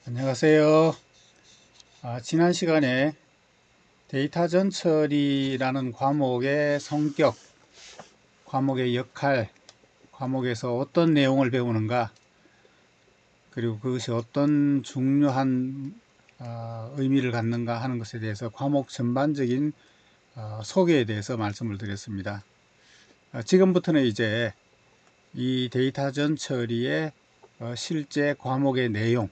안녕하세요. 지난 시간에 데이터 전처리라는 과목의 성격, 과목의 역할, 과목에서 어떤 내용을 배우는가, 그리고 그것이 어떤 중요한 의미를 갖는가 하는 것에 대해서 과목 전반적인 소개에 대해서 말씀을 드렸습니다. 지금부터는 이제 이 데이터 전처리의 실제 과목의 내용,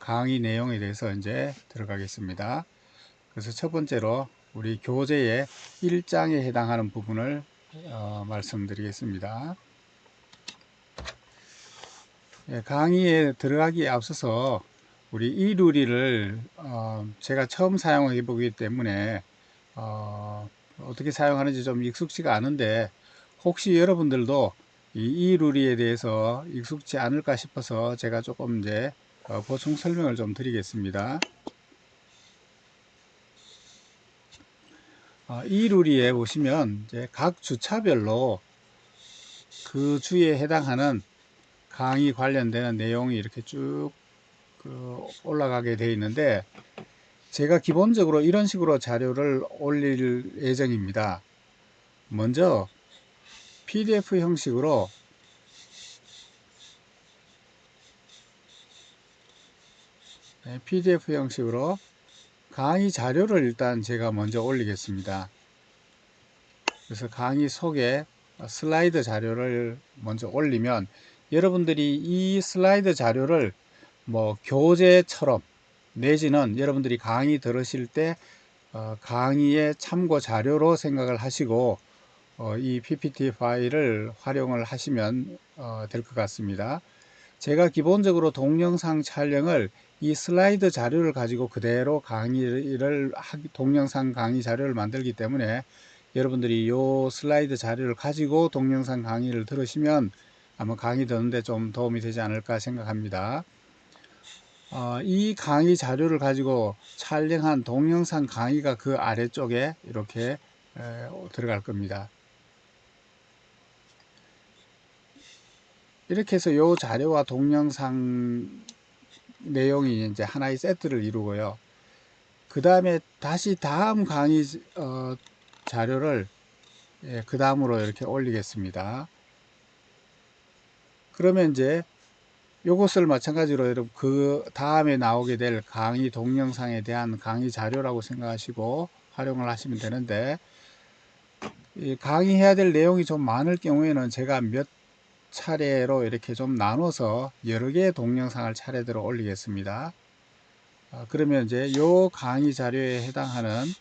강의 내용에 대해서 이제 들어가겠습니다. 그래서 첫 번째로 우리 교재의 1장에 해당하는 부분을 말씀드리겠습니다. 예, 강의에 들어가기에 앞서서 우리 이루리를 제가 처음 사용해 보기 때문에 어떻게 사용하는지 좀 익숙지가 않은데, 혹시 여러분들도 이 이루리에 대해서 익숙지 않을까 싶어서 제가 조금 이제 보충 설명을 좀 드리겠습니다. 이 루리에 보시면 이제 각 주차별로 그 주에 해당하는 강의 관련되는 내용이 이렇게 쭉 올라가게 되어 있는데, 제가 기본적으로 이런 식으로 자료를 올릴 예정입니다. 먼저 PDF 형식으로 강의 자료를 일단 제가 먼저 올리겠습니다. 그래서 강의 속에 슬라이드 자료를 먼저 올리면, 여러분들이 이 슬라이드 자료를 뭐 교재처럼 내지는 여러분들이 강의 들으실 때 강의의 참고 자료로 생각을 하시고 이 PPT 파일을 활용을 하시면 될 것 같습니다. 제가 기본적으로 동영상 촬영을 이 슬라이드 자료를 가지고 그대로 동영상 강의 자료를 만들기 때문에, 여러분들이 이 슬라이드 자료를 가지고 동영상 강의를 들으시면 아마 강의 듣는데 좀 도움이 되지 않을까 생각합니다. 이 강의 자료를 가지고 촬영한 동영상 강의가 그 아래쪽에 이렇게 들어갈 겁니다. 이렇게 해서 이 자료와 동영상 내용이 이제 하나의 세트를 이루고요. 그 다음에 다시 다음 강의 자료를 그 다음으로 이렇게 올리겠습니다. 그러면 이제 요것을 마찬가지로 여러분 그 다음에 나오게 될 강의 동영상에 대한 강의 자료라고 생각하시고 활용을 하시면 되는데, 이 강의해야 될 내용이 좀 많을 경우에는 제가 몇 차례로 이렇게 좀 나눠서 여러 개의 동영상을 차례대로 올리겠습니다. 그러면 이제 요 강의 자료에 해당하는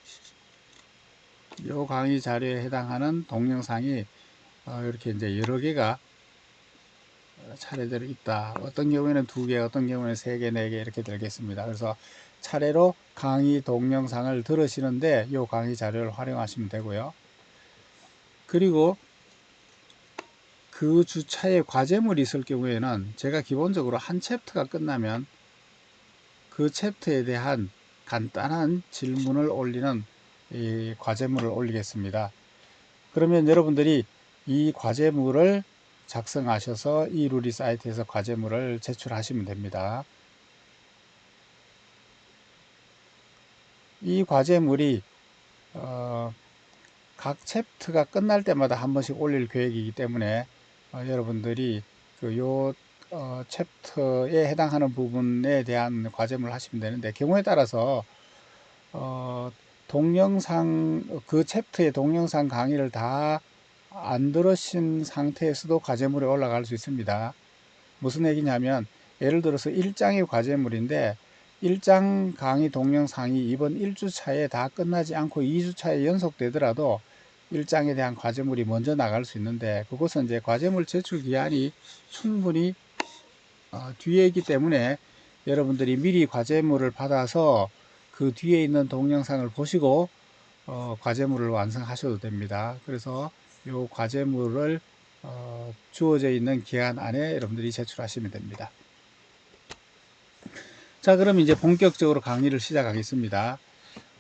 동영상이 이렇게 이제 여러 개가 차례대로 있다. 어떤 경우에는 두 개, 어떤 경우에는 세 개, 네 개 이렇게 되겠습니다. 그래서 차례로 강의 동영상을 들으시는데 요 강의 자료를 활용하시면 되고요. 그리고 그 주차에 과제물이 있을 경우에는 제가 기본적으로 한 챕터가 끝나면 그 챕터에 대한 간단한 질문을 올리는 이 과제물을 올리겠습니다. 그러면 여러분들이 이 과제물을 작성하셔서 이 루리 사이트에서 과제물을 제출하시면 됩니다. 이 과제물이 각 챕터가 끝날 때마다 한 번씩 올릴 계획이기 때문에 여러분들이 요 챕터에 해당하는 부분에 대한 과제물을 하시면 되는데, 경우에 따라서 그 챕터의 동영상 강의를 다 안 들으신 상태에서도 과제물이 올라갈 수 있습니다. 무슨 얘기냐면, 예를 들어서 1장의 과제물인데 1장 강의 동영상이 이번 1주차에 다 끝나지 않고 2주차에 연속되더라도 1장에 대한 과제물이 먼저 나갈 수 있는데, 그것은 이제 과제물 제출 기한이 충분히 뒤에 있기 때문에 여러분들이 미리 과제물을 받아서 그 뒤에 있는 동영상을 보시고 과제물을 완성하셔도 됩니다. 그래서 이 과제물을 주어져 있는 기한 안에 여러분들이 제출하시면 됩니다. 자, 그럼 이제 본격적으로 강의를 시작하겠습니다.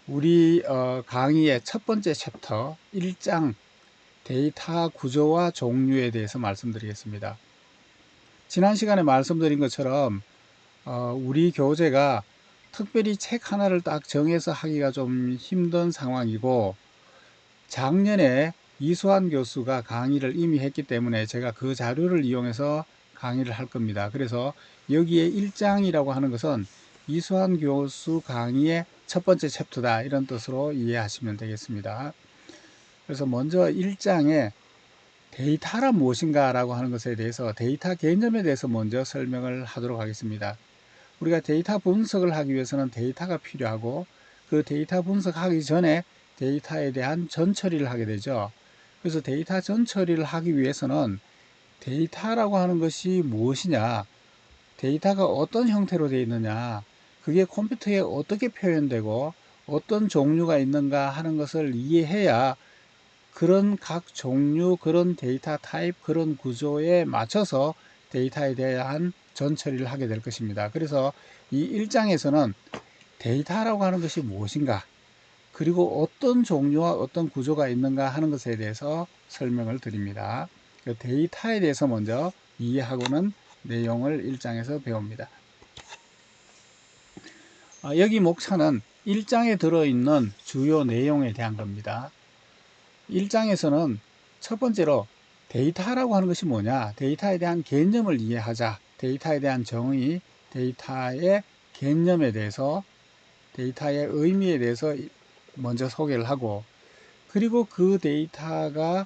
우리 강의의 첫 번째 챕터 1장 데이터 구조와 종류에 대해서 말씀드리겠습니다. 지난 시간에 말씀드린 것처럼 우리 교재가 특별히 책 하나를 딱 정해서 하기가 좀 힘든 상황이고, 작년에 이수환 교수가 강의를 이미 했기 때문에 제가 그 자료를 이용해서 강의를 할 겁니다. 그래서 여기에 1장이라고 하는 것은 이수환 교수 강의의 첫 번째 챕터다, 이런 뜻으로 이해하시면 되겠습니다. 그래서 먼저 1장에 데이터란 무엇인가 라고 하는 것에 대해서, 데이터 개념에 대해서 먼저 설명을 하도록 하겠습니다. 우리가 데이터 분석을 하기 위해서는 데이터가 필요하고, 그 데이터 분석하기 전에 데이터에 대한 전처리를 하게 되죠. 그래서 데이터 전처리를 하기 위해서는 데이터라고 하는 것이 무엇이냐, 데이터가 어떤 형태로 되어 있느냐, 그게 컴퓨터에 어떻게 표현되고 어떤 종류가 있는가 하는 것을 이해해야 그런 각 종류, 그런 데이터 타입, 그런 구조에 맞춰서 데이터에 대한 전처리를 하게 될 것입니다. 그래서 이 1장에서는 데이터라고 하는 것이 무엇인가, 그리고 어떤 종류와 어떤 구조가 있는가 하는 것에 대해서 설명을 드립니다. 데이터에 대해서 먼저 이해하고는 내용을 1장에서 배웁니다. 여기 목차는 1장에 들어있는 주요 내용에 대한 겁니다. 1장에서는 첫 번째로 데이터라고 하는 것이 뭐냐, 데이터에 대한 개념을 이해하자, 데이터에 대한 정의, 데이터의 개념에 대해서, 데이터의 의미에 대해서 먼저 소개를 하고, 그리고 그 데이터가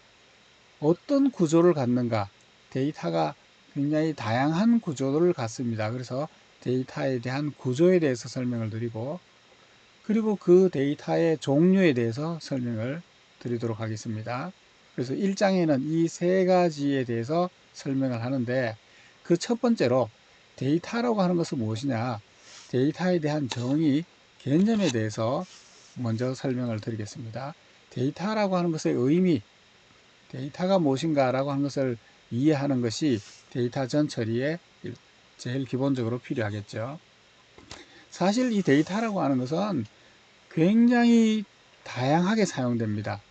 어떤 구조를 갖는가, 데이터가 굉장히 다양한 구조를 갖습니다. 그래서 데이터에 대한 구조에 대해서 설명을 드리고, 그리고 그 데이터의 종류에 대해서 설명을 드리도록 하겠습니다. 그래서 1장에는 이 세 가지에 대해서 설명을 하는데, 그 첫 번째로 데이터라고 하는 것은 무엇이냐, 데이터에 대한 정의, 개념에 대해서 먼저 설명을 드리겠습니다. 데이터라고 하는 것의 의미, 데이터가 무엇인가 라고 하는 것을 이해하는 것이 데이터 전처리에 제일 기본적으로 필요하겠죠. 사실 이 데이터라고 하는 것은 굉장히 다양하게 사용됩니다.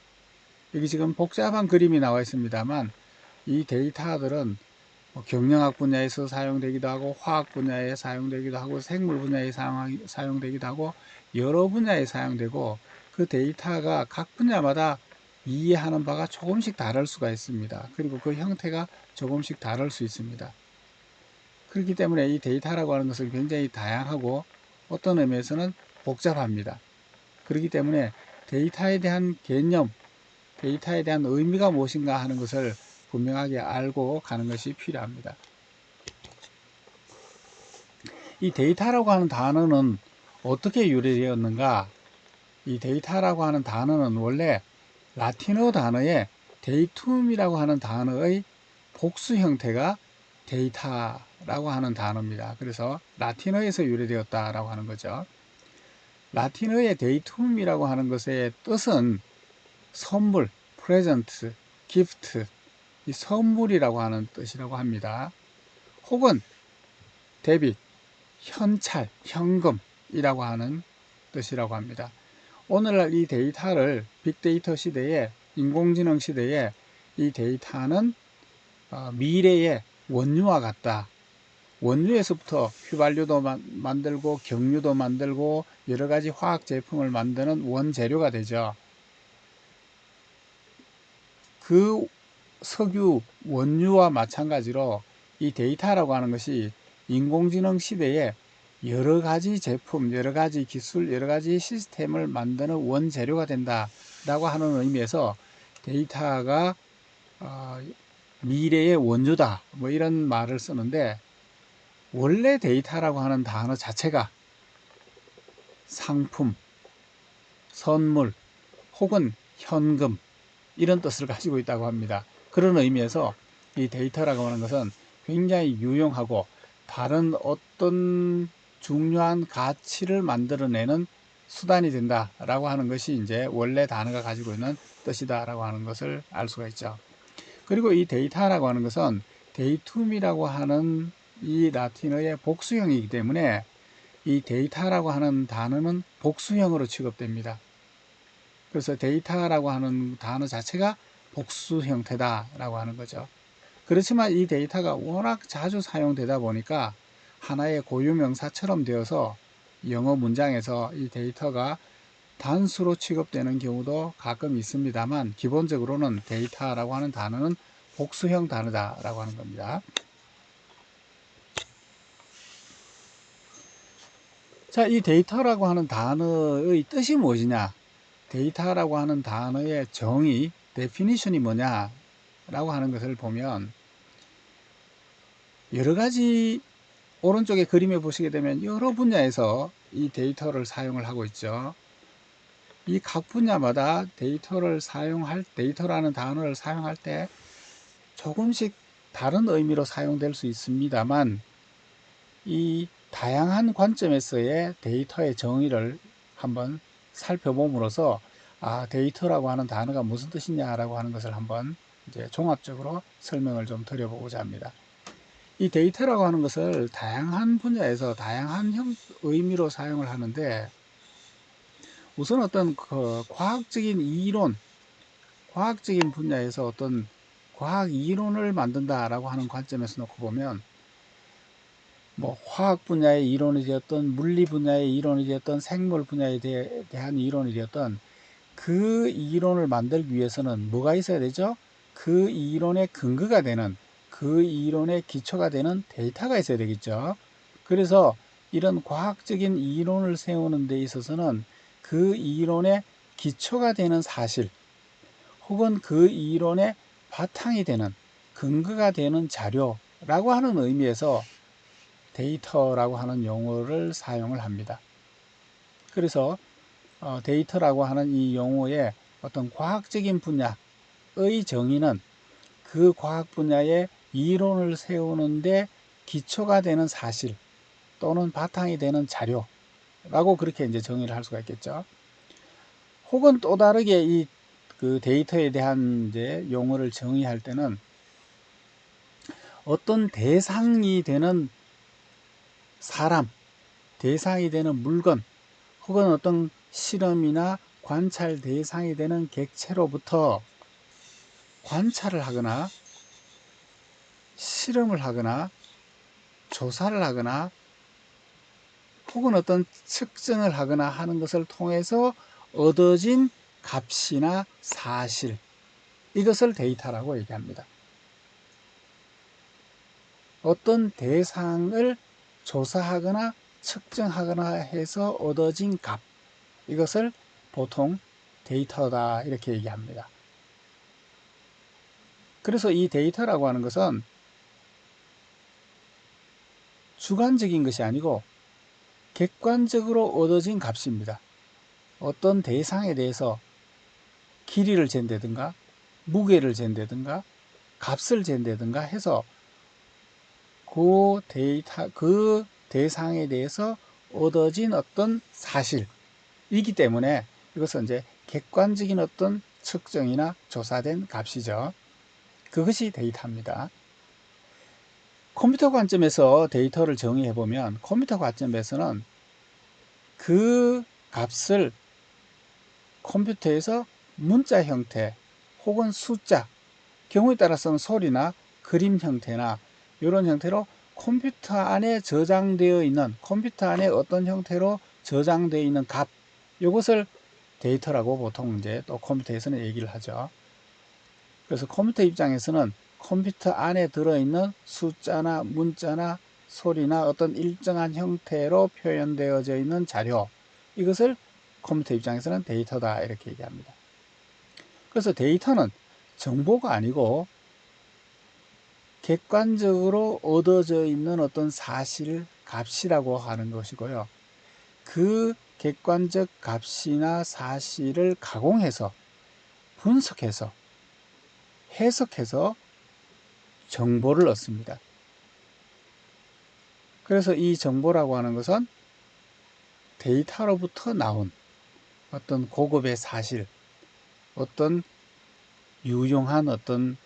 여기 지금 복잡한 그림이 나와 있습니다만, 이 데이터들은 경영학 분야에서 사용되기도 하고, 화학 분야에 사용되기도 하고, 생물 분야에 사용되기도 하고, 여러 분야에 사용되고, 그 데이터가 각 분야마다 이해하는 바가 조금씩 다를 수가 있습니다. 그리고 그 형태가 조금씩 다를 수 있습니다. 그렇기 때문에 이 데이터라고 하는 것은 굉장히 다양하고 어떤 의미에서는 복잡합니다. 그렇기 때문에 데이터에 대한 개념, 데이터에 대한 의미가 무엇인가 하는 것을 분명하게 알고 가는 것이 필요합니다. 이 데이터라고 하는 단어는 어떻게 유래되었는가? 이 데이터라고 하는 단어는 원래 라틴어 단어의 데이툼이라고 하는 단어의 복수 형태가 데이터라고 하는 단어입니다. 그래서 라틴어에서 유래되었다라고 하는 거죠. 라틴어의 데이툼이라고 하는 것의 뜻은 선물, 프레젠트, 기프트, 이 선물이라고 하는 뜻이라고 합니다. 혹은 데빗, 현찰, 현금이라고 하는 뜻이라고 합니다. 오늘날 이 데이터를 빅데이터 시대에, 인공지능 시대에 이 데이터는 미래의 원유와 같다. 원유에서부터 휘발유도 만들고 경유도 만들고 여러 가지 화학 제품을 만드는 원재료가 되죠. 그 석유 원유와 마찬가지로 이 데이터라고 하는 것이 인공지능 시대에 여러 가지 제품, 여러 가지 기술, 여러 가지 시스템을 만드는 원재료가 된다라고 하는 의미에서 데이터가 미래의 원유다, 뭐 이런 말을 쓰는데, 원래 데이터라고 하는 단어 자체가 상품, 선물 혹은 현금, 이런 뜻을 가지고 있다고 합니다. 그런 의미에서 이 데이터라고 하는 것은 굉장히 유용하고 다른 어떤 중요한 가치를 만들어내는 수단이 된다라고 하는 것이 이제 원래 단어가 가지고 있는 뜻이다라고 하는 것을 알 수가 있죠. 그리고 이 데이터라고 하는 것은 데이툼이라고 하는 이 라틴어의 복수형이기 때문에 이 데이터라고 하는 단어는 복수형으로 취급됩니다. 그래서 데이터라고 하는 단어 자체가 복수 형태다라고 하는 거죠. 그렇지만 이 데이터가 워낙 자주 사용되다 보니까 하나의 고유명사처럼 되어서 영어 문장에서 이 데이터가 단수로 취급되는 경우도 가끔 있습니다만, 기본적으로는 데이터라고 하는 단어는 복수형 단어다라고 하는 겁니다. 자, 이 데이터라고 하는 단어의 뜻이 무엇이냐? 데이터라고 하는 단어의 정의, definition이 뭐냐라고 하는 것을 보면 여러 가지, 오른쪽에 그림에 보시게 되면 여러 분야에서 이 데이터를 사용을 하고 있죠. 이 각 분야마다 데이터라는 단어를 사용할 때 조금씩 다른 의미로 사용될 수 있습니다만, 이 다양한 관점에서의 데이터의 정의를 한번 살펴봄으로써 데이터라고 하는 단어가 무슨 뜻이냐라고 하는 것을 한번 이제 종합적으로 설명을 좀 드려보고자 합니다. 이 데이터라고 하는 것을 다양한 분야에서 다양한 의미로 사용을 하는데, 우선 어떤 과학적인 분야에서 어떤 과학 이론을 만든다라고 하는 관점에서 놓고 보면, 뭐 화학 분야의 이론이 되었던, 물리 분야의 이론이 되었던, 생물 분야에 대한 이론이 되었던, 그 이론을 만들기 위해서는 뭐가 있어야 되죠? 그 이론의 근거가 되는, 그 이론의 기초가 되는 데이터가 있어야 되겠죠. 그래서 이런 과학적인 이론을 세우는 데 있어서는 그 이론의 기초가 되는 사실, 혹은 그 이론의 바탕이 되는, 근거가 되는 자료라고 하는 의미에서 데이터라고 하는 용어를 사용을 합니다. 그래서 데이터라고 하는 이 용어의 어떤 과학적인 분야의 정의는 그 과학 분야의 이론을 세우는데 기초가 되는 사실 또는 바탕이 되는 자료라고 그렇게 이제 정의를 할 수가 있겠죠. 혹은 또 다르게 그 데이터에 대한 이제 용어를 정의할 때는 어떤 대상이 되는 사람, 대상이 되는 물건, 혹은 어떤 실험이나 관찰 대상이 되는 객체로부터 관찰을 하거나 실험을 하거나 조사를 하거나 혹은 어떤 측정을 하거나 하는 것을 통해서 얻어진 값이나 사실, 이것을 데이터라고 얘기합니다. 어떤 대상을 조사하거나 측정하거나 해서 얻어진 값, 이것을 보통 데이터다 이렇게 얘기합니다. 그래서 이 데이터라고 하는 것은 주관적인 것이 아니고 객관적으로 얻어진 값입니다. 어떤 대상에 대해서 길이를 잰다든가 무게를 잰다든가 값을 잰다든가 해서 그 대상에 대해서 얻어진 어떤 사실이기 때문에 이것은 이제 객관적인 어떤 측정이나 조사된 값이죠. 그것이 데이터입니다. 컴퓨터 관점에서 데이터를 정의해 보면, 컴퓨터 관점에서는 그 값을 컴퓨터에서 문자 형태 혹은 숫자, 경우에 따라서는 소리나 그림 형태나 이런 형태로 컴퓨터 안에 저장되어 있는, 컴퓨터 안에 어떤 형태로 저장되어 있는 값, 이것을 데이터라고 보통 이제 또 컴퓨터에서는 얘기를 하죠. 그래서 컴퓨터 입장에서는 컴퓨터 안에 들어있는 숫자나 문자나 소리나 어떤 일정한 형태로 표현되어져 있는 자료, 이것을 컴퓨터 입장에서는 데이터다 이렇게 얘기합니다. 그래서 데이터는 정보가 아니고 객관적으로 얻어져 있는 어떤 사실, 값이라고 하는 것이고요. 그 객관적 값이나 사실을 가공해서 분석해서 해석해서 정보를 얻습니다. 그래서 이 정보라고 하는 것은 데이터로부터 나온 어떤 고급의 사실, 어떤 유용한 어떤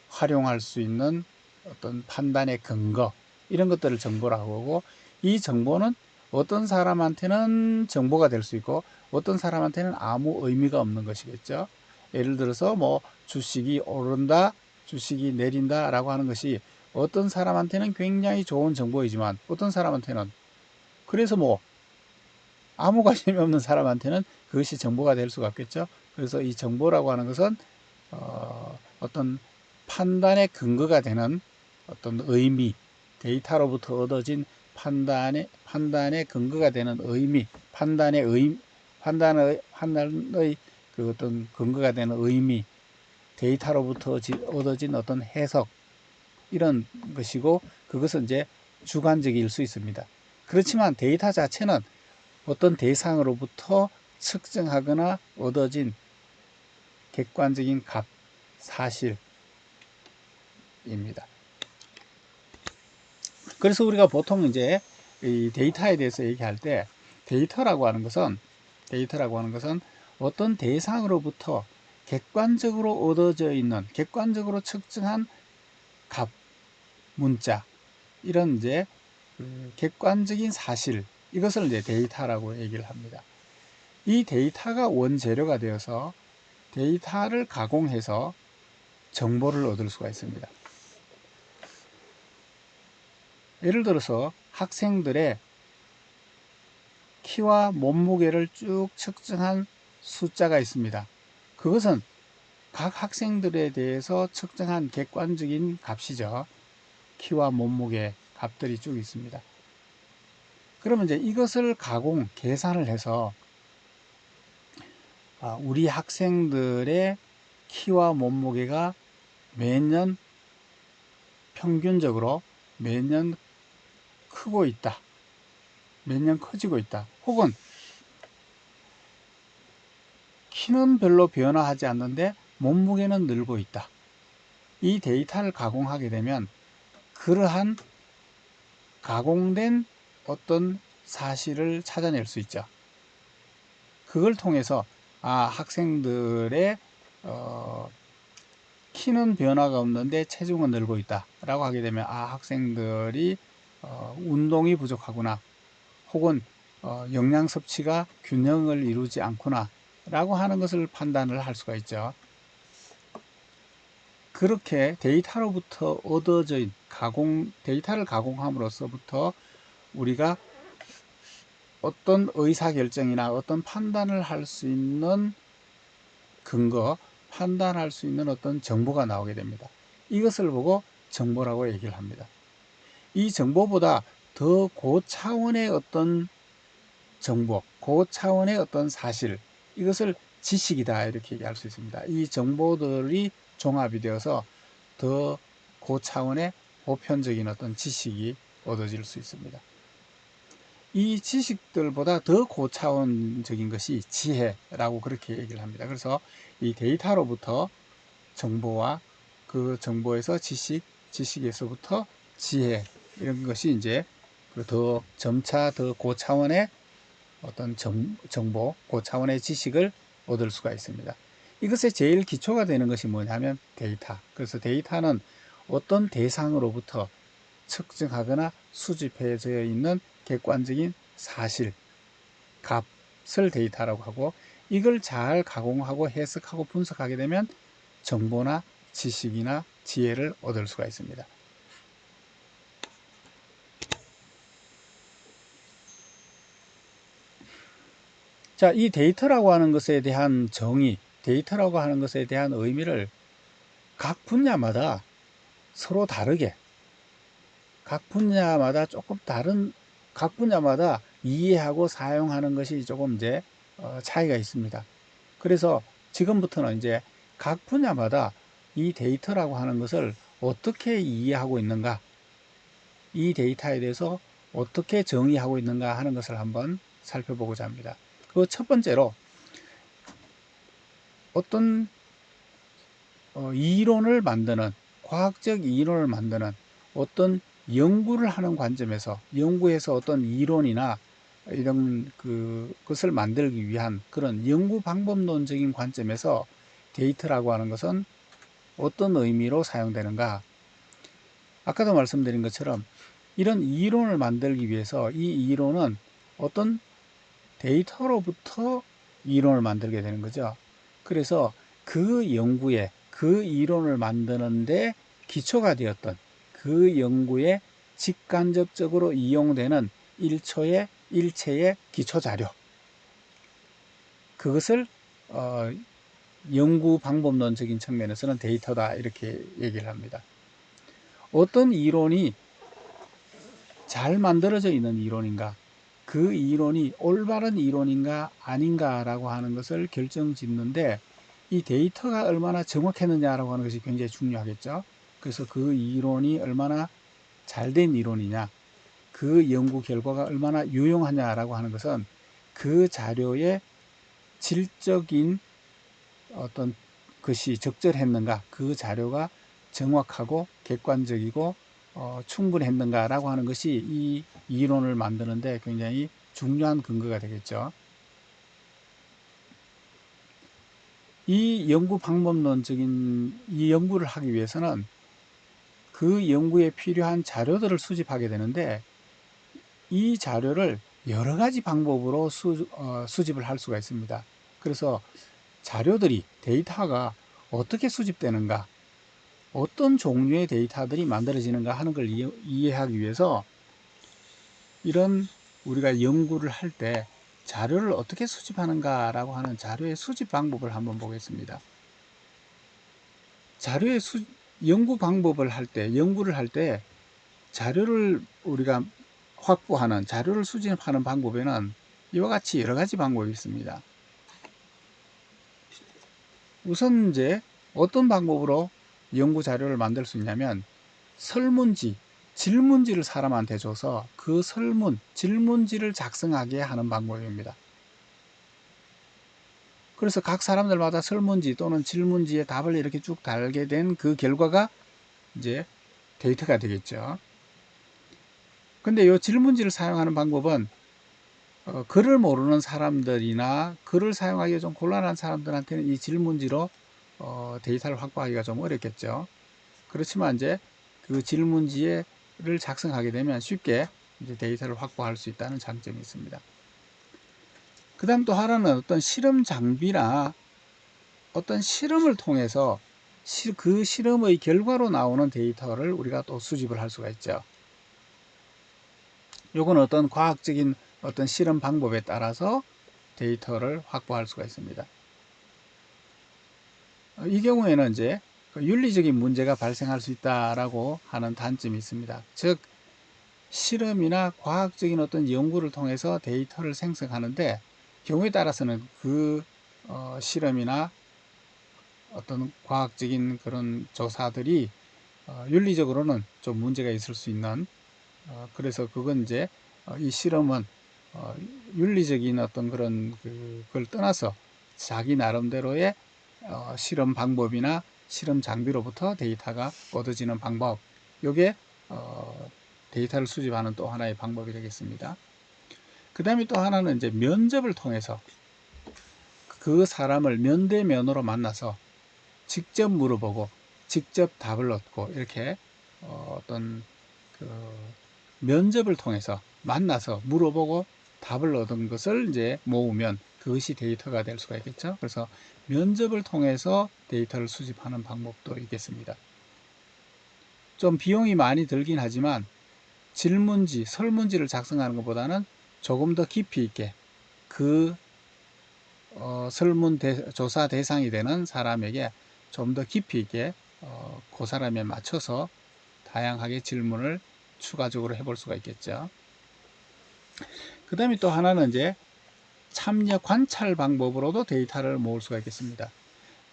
활용할 수 있는 어떤 판단의 근거, 이런 것들을 정보라고 하고, 이 정보는 어떤 사람한테는 정보가 될 수 있고 어떤 사람한테는 아무 의미가 없는 것이겠죠. 예를 들어서 뭐 주식이 오른다, 주식이 내린다 라고 하는 것이 어떤 사람한테는 굉장히 좋은 정보이지만 어떤 사람한테는, 그래서 뭐 아무 관심이 없는 사람한테는 그것이 정보가 될 수가 없겠죠. 그래서 이 정보라고 하는 것은 어떤 판단의 근거가 되는 어떤 의미, 데이터로부터 얻어진 판단의 근거가 되는 의미, 판단의 그 어떤 근거가 되는 의미, 데이터로부터 얻어진 어떤 해석, 이런 것이고, 그것은 이제 주관적일 수 있습니다. 그렇지만 데이터 자체는 어떤 대상으로부터 측정하거나 얻어진 객관적인 값, 사실입니다. 그래서 우리가 보통 이제 이 데이터에 대해서 얘기할 때 데이터라고 하는 것은 어떤 대상으로부터 객관적으로 얻어져 있는, 객관적으로 측정한 값, 문자, 이런 이제 객관적인 사실, 이것을 이제 데이터라고 얘기를 합니다. 이 데이터가 원재료가 되어서 데이터를 가공해서 정보를 얻을 수가 있습니다. 예를 들어서 학생들의 키와 몸무게를 쭉 측정한 숫자가 있습니다. 그것은 각 학생들에 대해서 측정한 객관적인 값이죠. 키와 몸무게 값들이 쭉 있습니다. 그러면 이제 이것을 계산을 해서 우리 학생들의 키와 몸무게가 매년 평균적으로 매년 크고 있다, 매년 커지고 있다, 혹은 키는 별로 변화하지 않는데 몸무게는 늘고 있다. 이 데이터를 가공하게 되면 그러한 가공된 어떤 사실을 찾아낼 수 있죠. 그걸 통해서 학생들의 키는 변화가 없는데 체중은 늘고 있다 라고 하게 되면 학생들이 운동이 부족하구나, 혹은 영양 섭취가 균형을 이루지 않구나 라고 하는 것을 판단을 할 수가 있죠. 그렇게 데이터로부터 얻어진 데이터를 가공함으로써부터 우리가 어떤 의사결정이나 어떤 판단을 할 수 있는 근거, 판단할 수 있는 어떤 정보가 나오게 됩니다. 이것을 보고 정보라고 얘기를 합니다. 이 정보보다 더 고차원의 어떤 정보, 고차원의 어떤 사실, 이것을 지식이다 이렇게 얘기할 수 있습니다. 이 정보들이 종합이 되어서 더 고차원의 보편적인 어떤 지식이 얻어질 수 있습니다. 이 지식들보다 더 고차원적인 것이 지혜라고 그렇게 얘기를 합니다. 그래서 이 데이터로부터 정보와 그 정보에서 지식에서부터 지혜, 이런 것이 이제 더 점차 더 고차원의 어떤 정보, 고차원의 지식을 얻을 수가 있습니다. 이것의 제일 기초가 되는 것이 뭐냐면 데이터. 그래서 데이터는 어떤 대상으로부터 측정하거나 수집해져 있는 객관적인 사실, 값을 데이터라고 하고, 이걸 잘 가공하고 해석하고 분석하게 되면 정보나 지식이나 지혜를 얻을 수가 있습니다. 자, 이 데이터라고 하는 것에 대한 정의, 데이터라고 하는 것에 대한 의미를 각 분야마다 서로 다르게, 각 분야마다 조금 다른, 각 분야마다 이해하고 사용하는 것이 조금 이제 차이가 있습니다. 그래서 지금부터는 이제 각 분야마다 이 데이터라고 하는 것을 어떻게 이해하고 있는가, 이 데이터에 대해서 어떻게 정의하고 있는가 하는 것을 한번 살펴보고자 합니다. 그 첫 번째로 어떤 이론을 만드는, 과학적 이론을 만드는 어떤 연구를 하는 관점에서, 연구에서 어떤 이론이나 이런 그것을 만들기 위한 그런 연구 방법론적인 관점에서 데이터라고 하는 것은 어떤 의미로 사용되는가. 아까도 말씀드린 것처럼 이런 이론을 만들기 위해서 이 이론은 어떤 데이터로부터 이론을 만들게 되는 거죠. 그래서 그 연구에, 그 이론을 만드는데 기초가 되었던, 그 연구에 직간접적으로 이용되는 일체의 기초 자료, 그것을 연구 방법론적인 측면에서는 데이터다, 이렇게 얘기를 합니다. 어떤 이론이 잘 만들어져 있는 이론인가, 그 이론이 올바른 이론인가 아닌가라고 하는 것을 결정짓는데 이 데이터가 얼마나 정확했느냐라고 하는 것이 굉장히 중요하겠죠. 그래서 그 이론이 얼마나 잘된 이론이냐, 그 연구 결과가 얼마나 유용하냐라고 하는 것은 그 자료의 질적인 어떤 것이 적절했는가, 그 자료가 정확하고 객관적이고 충분했는가라고 하는 것이 이 이론을 만드는데 굉장히 중요한 근거가 되겠죠. 이 연구 방법론적인 이 연구를 하기 위해서는 그 연구에 필요한 자료들을 수집하게 되는데 이 자료를 여러 가지 방법으로 수집을 할 수가 있습니다. 그래서 자료들이, 데이터가 어떻게 수집되는가, 어떤 종류의 데이터들이 만들어지는가 하는 걸 이해하기 위해서 이런 우리가 연구를 할 때 자료를 어떻게 수집하는가 라고 하는 자료의 수집 방법을 한번 보겠습니다. 자료의 연구 방법을 할 때, 연구를 할 때 자료를 우리가 확보하는, 자료를 수집하는 방법에는 이와 같이 여러 가지 방법이 있습니다. 우선 이제 어떤 방법으로 연구 자료를 만들 수 있냐면 설문지, 질문지를 사람한테 줘서 그 질문지를 작성하게 하는 방법입니다. 그래서 각 사람들마다 설문지 또는 질문지에 답을 이렇게 쭉 달게 된 그 결과가 이제 데이터가 되겠죠. 근데 이 질문지를 사용하는 방법은 글을 모르는 사람들이나 글을 사용하기가 좀 곤란한 사람들한테는 이 질문지로 데이터를 확보하기가 좀 어렵겠죠. 그렇지만 이제 그 질문지를 작성하게 되면 쉽게 이제 데이터를 확보할 수 있다는 장점이 있습니다. 그 다음 또 하나는 어떤 실험 장비나 어떤 실험을 통해서 그 실험의 결과로 나오는 데이터를 우리가 또 수집을 할 수가 있죠. 요건 어떤 과학적인 어떤 실험 방법에 따라서 데이터를 확보할 수가 있습니다. 이 경우에는 이제 윤리적인 문제가 발생할 수 있다라고 하는 단점이 있습니다. 즉 실험이나 과학적인 어떤 연구를 통해서 데이터를 생성하는데 경우에 따라서는 그 실험이나 어떤 과학적인 그런 조사들이 윤리적으로는 좀 문제가 있을 수 있는, 그래서 그건 이제 이 실험은 윤리적인 어떤 그런 그걸 떠나서 자기 나름대로의 실험 방법이나 실험 장비로부터 데이터가 얻어지는 방법, 요게 데이터를 수집하는 또 하나의 방법이 되겠습니다. 그 다음에 또 하나는 이제 면접을 통해서 그 사람을 면대면으로 만나서 직접 물어보고 직접 답을 얻고 이렇게 어떤 그 면접을 통해서 만나서 물어보고 답을 얻은 것을 이제 모으면 그것이 데이터가 될 수가 있겠죠. 그래서 면접을 통해서 데이터를 수집하는 방법도 있겠습니다. 좀 비용이 많이 들긴 하지만 질문지, 설문지를 작성하는 것보다는 조금 더 깊이 있게 그 조사 대상이 되는 사람에게 좀 더 깊이 있게 그 사람에 맞춰서 다양하게 질문을 추가적으로 해볼 수가 있겠죠. 그 다음에 또 하나는 이제 참여 관찰 방법으로도 데이터를 모을 수가 있겠습니다.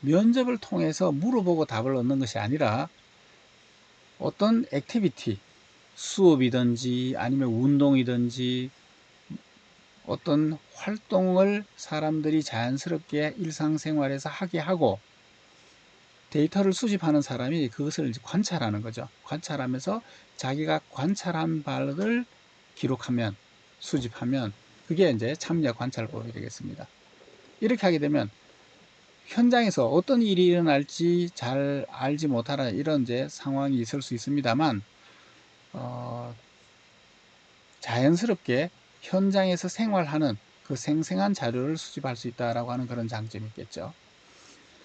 면접을 통해서 물어보고 답을 얻는 것이 아니라 어떤 액티비티, 수업이든지 아니면 운동이든지 어떤 활동을 사람들이 자연스럽게 일상생활에서 하게 하고 데이터를 수집하는 사람이 그것을 이제 관찰하는 거죠. 관찰하면서 자기가 관찰한 바를 기록하면, 수집하면 그게 이제 참여 관찰법이 되겠습니다. 이렇게 하게 되면 현장에서 어떤 일이 일어날지 잘 알지 못하는 이런 이제 상황이 있을 수 있습니다만 자연스럽게 현장에서 생활하는 그 생생한 자료를 수집할 수 있다라고 하는 그런 장점이 있겠죠.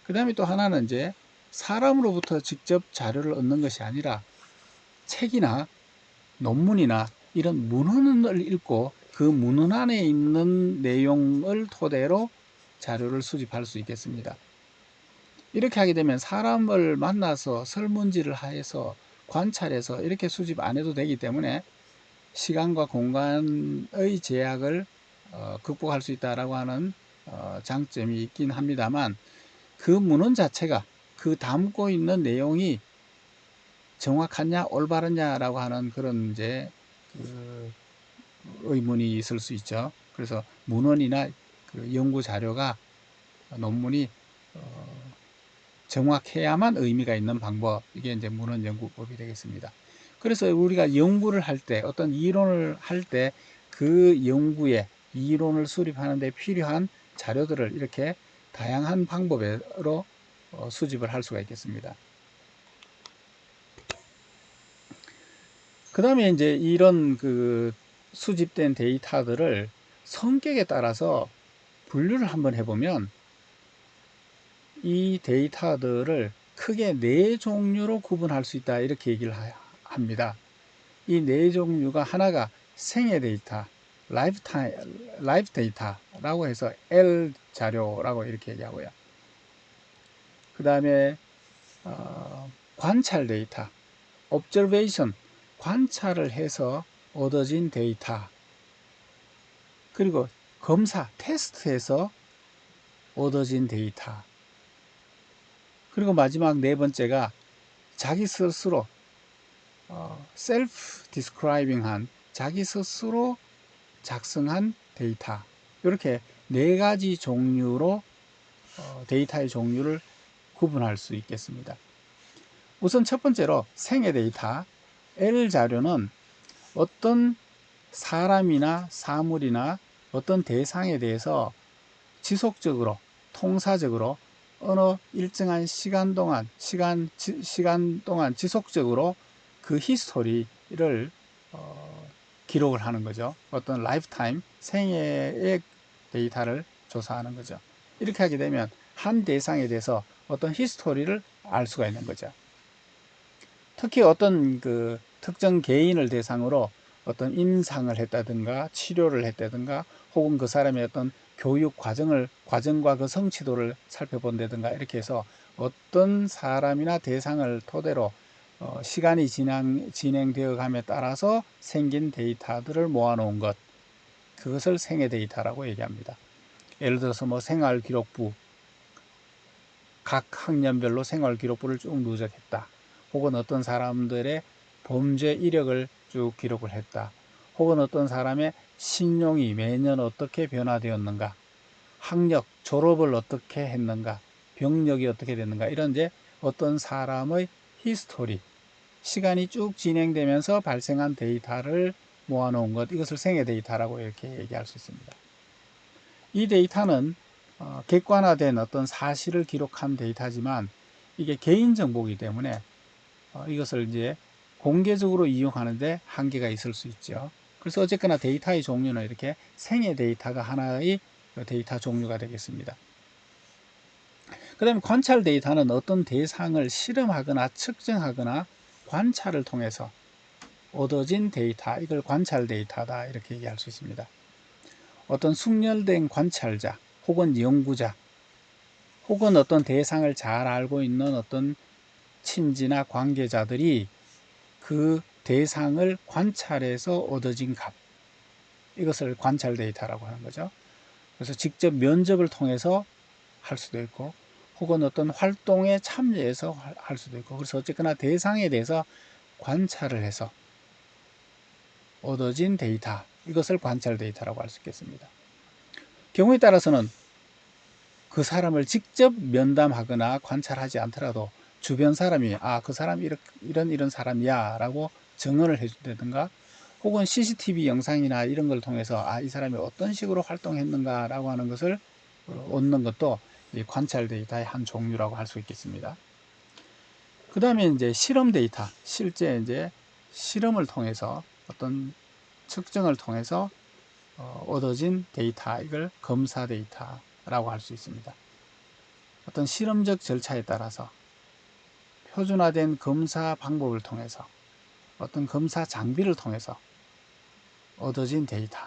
그 다음에 또 하나는 이제 사람으로부터 직접 자료를 얻는 것이 아니라 책이나 논문이나 이런 문헌을 읽고 그 문헌 안에 있는 내용을 토대로 자료를 수집할 수 있겠습니다. 이렇게 하게 되면 사람을 만나서 설문지를 해서 관찰해서 이렇게 수집 안 해도 되기 때문에 시간과 공간의 제약을 극복할 수 있다라고 하는 장점이 있긴 합니다만, 그 문헌 자체가 그 담고 있는 내용이 정확하냐 올바르냐라고 하는 그런 이제 그 의문이 있을 수 있죠. 그래서 문헌이나 그 연구 자료가 논문이 정확해야만 의미가 있는 방법, 이게 이제 문헌 연구법이 되겠습니다. 그래서 우리가 연구를 할 때, 어떤 이론을 할 때 그 연구에 이론을 수립하는 데 필요한 자료들을 이렇게 다양한 방법으로 수집을 할 수가 있겠습니다. 그 다음에 이제 이런 그 수집된 데이터들을 성격에 따라서 분류를 한번 해보면, 이 데이터들을 크게 4종류로 구분할 수 있다, 이렇게 얘기를 합니다. 이 4종류가 하나가 생애 데이터, 라이프 데이터라고 해서 L 자료라고 이렇게 얘기하고요. 그 다음에 관찰 데이터, observation, 관찰을 해서 얻어진 데이터, 그리고 검사, 테스트에서 얻어진 데이터, 그리고 마지막 4번째가 자기 스스로 셀프 디스크라이빙한, 자기 스스로 작성한 데이터, 이렇게 4가지 종류로 데이터의 종류를 구분할 수 있겠습니다. 우선 첫 번째로 생애 데이터 L 자료는 어떤 사람이나 사물이나 어떤 대상에 대해서 지속적으로 통사적으로 어느 일정한 시간 동안 지속적으로 그 히스토리를 기록을 하는 거죠. 어떤 라이프타임, 생애의 데이터를 조사하는 거죠. 이렇게 하게 되면 한 대상에 대해서 어떤 히스토리를 알 수가 있는 거죠. 특히 어떤 그 특정 개인을 대상으로 어떤 임상을 했다든가 치료를 했다든가 혹은 그 사람의 어떤 교육 과정과 그 성취도를 살펴본다든가, 이렇게 해서 어떤 사람이나 대상을 토대로 시간이 진행되어 감에 따라서 생긴 데이터들을 모아놓은 것, 그것을 생애 데이터라고 얘기합니다. 예를 들어서 뭐 생활기록부, 각 학년별로 생활기록부를 쭉 누적했다, 혹은 어떤 사람들의 범죄 이력을 쭉 기록을 했다, 혹은 어떤 사람의 신용이 매년 어떻게 변화되었는가, 학력, 졸업을 어떻게 했는가, 병력이 어떻게 됐는가, 이런 이제 어떤 사람의 히스토리, 시간이 쭉 진행되면서 발생한 데이터를 모아놓은 것, 이것을 생애 데이터라고 이렇게 얘기할 수 있습니다. 이 데이터는 객관화된 어떤 사실을 기록한 데이터지만 이게 개인정보이기 때문에 이것을 이제 공개적으로 이용하는데 한계가 있을 수 있죠. 그래서 어쨌거나 데이터의 종류는 이렇게 생애 데이터가 하나의 데이터 종류가 되겠습니다. 그 다음에 관찰 데이터는 어떤 대상을 실험하거나 측정하거나 관찰을 통해서 얻어진 데이터, 이걸 관찰 데이터다, 이렇게 얘기할 수 있습니다. 어떤 숙련된 관찰자 혹은 연구자 혹은 어떤 대상을 잘 알고 있는 어떤 친지나 관계자들이 그 대상을 관찰해서 얻어진 값, 이것을 관찰 데이터라고 하는 거죠. 그래서 직접 면접을 통해서 할 수도 있고 혹은 어떤 활동에 참여해서 할 수도 있고, 그래서 어쨌거나 대상에 대해서 관찰을 해서 얻어진 데이터, 이것을 관찰 데이터라고 할 수 있겠습니다. 경우에 따라서는 그 사람을 직접 면담하거나 관찰하지 않더라도 주변 사람이 그 사람이 이런 사람이야 라고 증언을 해준다든가, 혹은 CCTV 영상이나 이런 걸 통해서 이 사람이 어떤 식으로 활동했는가 라고 하는 것을 얻는 것도 이 관찰 데이터의 한 종류라고 할 수 있겠습니다. 그 다음에 이제 실험 데이터, 실제 이제 실험을 통해서 어떤 측정을 통해서 얻어진 데이터, 이걸 검사 데이터라고 할 수 있습니다. 어떤 실험적 절차에 따라서 표준화된 검사 방법을 통해서 어떤 검사 장비를 통해서 얻어진 데이터,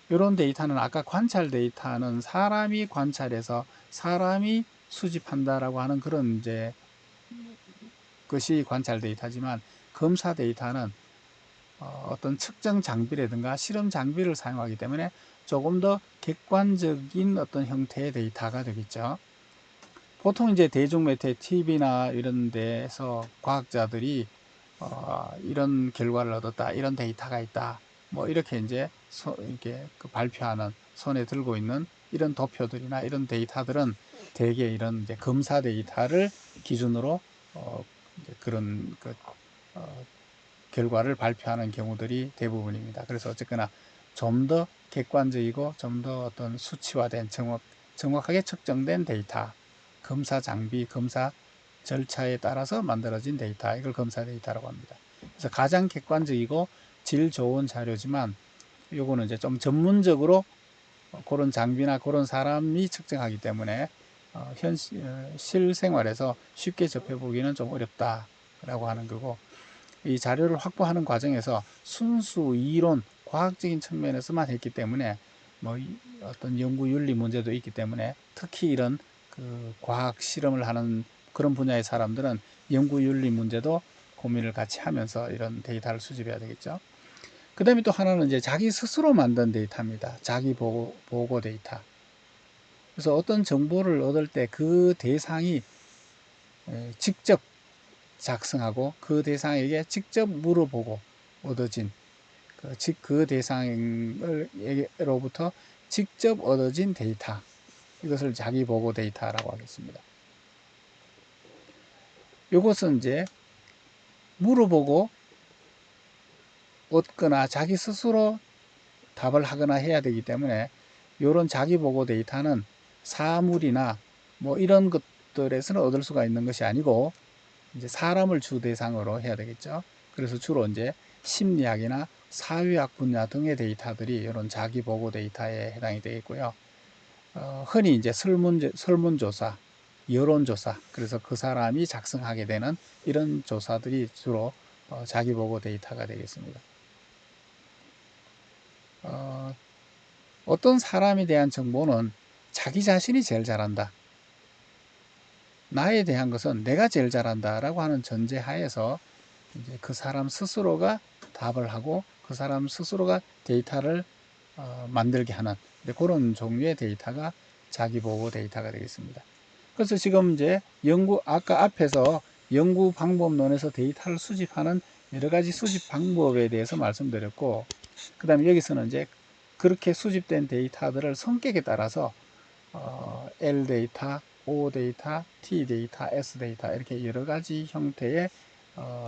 이런 데이터는 아까 관찰 데이터는 사람이 관찰해서 사람이 수집한다라고 하는 그런 이제 것이 관찰 데이터지만, 검사 데이터는 어떤 측정 장비라든가 실험 장비를 사용하기 때문에 조금 더 객관적인 어떤 형태의 데이터가 되겠죠. 보통 이제 대중 매체 TV나 이런 데서 과학자들이 이런 결과를 얻었다, 이런 데이터가 있다, 뭐 이렇게 이제 이렇게 발표하는, 손에 들고 있는 이런 도표들이나 이런 데이터들은 대개 이런 이제 검사 데이터를 기준으로 이제 그런 결과를 발표하는 경우들이 대부분입니다. 그래서 어쨌거나 좀 더 객관적이고 좀 더 어떤 수치화된 정확하게 측정된 데이터, 검사 장비, 검사 절차에 따라서 만들어진 데이터, 이걸 검사 데이터라고 합니다. 그래서 가장 객관적이고 질 좋은 자료지만, 요거는 이제 좀 전문적으로 그런 장비나 그런 사람이 측정하기 때문에 실생활에서 쉽게 접해보기는 좀 어렵다라고 하는 거고, 이 자료를 확보하는 과정에서 순수 이론, 과학적인 측면에서만 했기 때문에 뭐 어떤 연구 윤리 문제도 있기 때문에, 특히 이런 과학 실험을 하는 그런 분야의 사람들은 연구 윤리 문제도 고민을 같이 하면서 이런 데이터를 수집해야 되겠죠. 그 다음에 또 하나는 이제 자기 스스로 만든 데이터입니다. 자기 보고 데이터. 그래서 어떤 정보를 얻을 때 그 대상이 직접 작성하고 그 대상에게 직접 물어보고 얻어진 그 대상으로부터 직접 얻어진 데이터, 이것을 자기 보고 데이터라고 하겠습니다. 이것은 이제 물어보고 얻거나 자기 스스로 답을 하거나 해야 되기 때문에, 이런 자기 보고 데이터는 사물이나 뭐 이런 것들에서는 얻을 수가 있는 것이 아니고 이제 사람을 주 대상으로 해야 되겠죠. 그래서 주로 이제 심리학이나 사회학 분야 등의 데이터들이 이런 자기 보고 데이터에 해당이 되겠고요. 흔히 이제 설문조사, 여론조사, 그래서 그 사람이 작성하게 되는 이런 조사들이 주로 자기 보고 데이터가 되겠습니다. 어떤 사람에 대한 정보는 자기 자신이 제일 잘한다, 나에 대한 것은 내가 제일 잘한다 라고 하는 전제 하에서 이제 그 사람 스스로가 답을 하고 그 사람 스스로가 데이터를 만들게 하는 그런 종류의 데이터가 자기 보고 데이터가 되겠습니다. 그래서 지금 이제 아까 앞에서 연구 방법론에서 데이터를 수집하는 여러 가지 수집 방법에 대해서 말씀드렸고, 그 다음에 여기서는 이제 그렇게 수집된 데이터들을 성격에 따라서 L 데이터, O 데이터, T 데이터, S 데이터, 이렇게 여러 가지 형태의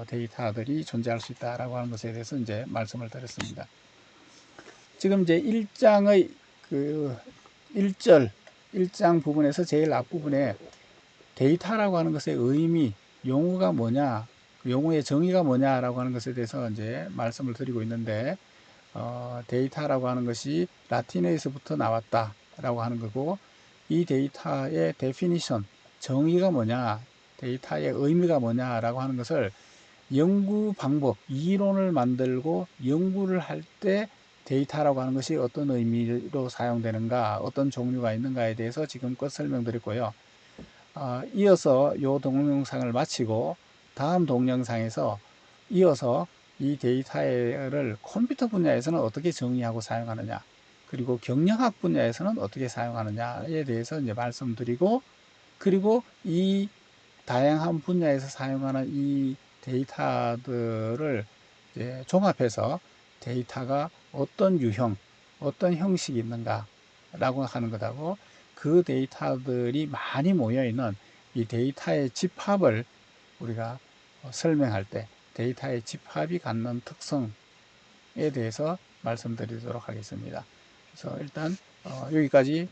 데이터들이 존재할 수 있다라고 하는 것에 대해서 이제 말씀을 드렸습니다. 지금 이제 1장의 그 1장 부분에서 제일 앞부분에 데이터라고 하는 것의 의미, 용어가 뭐냐, 용어의 정의가 뭐냐라고 하는 것에 대해서 이제 말씀을 드리고 있는데, 데이터라고 하는 것이 라틴어에서부터 나왔다라고 하는 거고, 이 데이터의 데피니션, 정의가 뭐냐, 데이터의 의미가 뭐냐라고 하는 것을 연구 방법, 이론을 만들고 연구를 할 때 데이터라고 하는 것이 어떤 의미로 사용되는가, 어떤 종류가 있는가에 대해서 지금껏 설명드렸고요. 이어서 이 동영상을 마치고 다음 동영상에서 이어서 이 데이터를 컴퓨터 분야에서는 어떻게 정의하고 사용하느냐, 그리고 경영학 분야에서는 어떻게 사용하느냐에 대해서 이제 말씀드리고, 그리고 이 다양한 분야에서 사용하는 이 데이터들을 이제 종합해서 데이터가 어떤 유형, 어떤 형식이 있는가라고 하는 것하고, 그 데이터들이 많이 모여 있는 이 데이터의 집합을 우리가 설명할 때 데이터의 집합이 갖는 특성에 대해서 말씀드리도록 하겠습니다. 그래서 일단 여기까지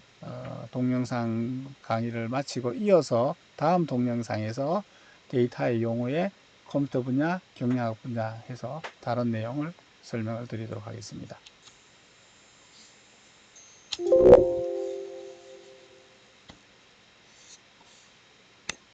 동영상 강의를 마치고, 이어서 다음 동영상에서 데이터의 용어에 컴퓨터 분야, 경영학 분야 해서 다른 내용을 설명을 드리도록 하겠습니다.